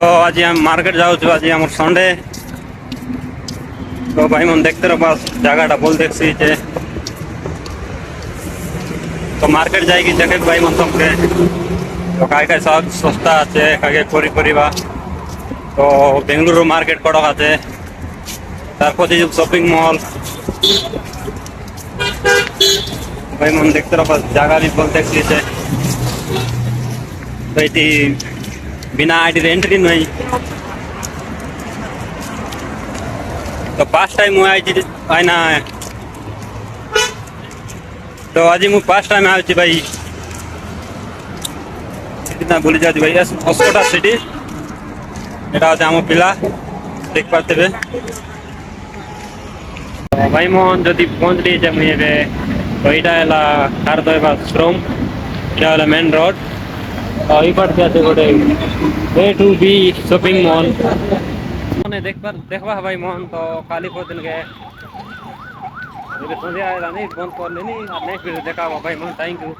तो आज हम मार्केट जाऊँ आज आम संडे तो भाई मन देखते रहो बस जगह बोल देखी तो मार्केट जाएगी देखे भाई मन सबके तो काय सब सस्ता आछे काय परिबा तो बेंगलुरु मार्केट कड़क आछे तारपर शॉपिंग मॉल भाई मन देखते रहो बस जगह भी बोल देखी तो बिना आईडी एंट्री नहीं तो फर्स्ट टाइम हुआ आई ना तो आज मुझे फर्स्ट टाइम आई भाई कितना भूली जाती भाई अस्कोटा सिटी এটা হচ্ছে আমার পিলা দেখ পারতে তো ভাই মন যদি পৌঁছলি যে মুই এবে তো এটা এলা কার দইবা শ্রম এটা হলো মেন রোড তো এই পাশে আছে গোটে এ টু বি শপিং মল মানে দেখবা ভাই মন তো কালি পরদিন কে সন্ধ্যা আইলা नहीं बंद कर लेनी और नेक्स्ट वीडियो देखा भाई मन थैंक यू।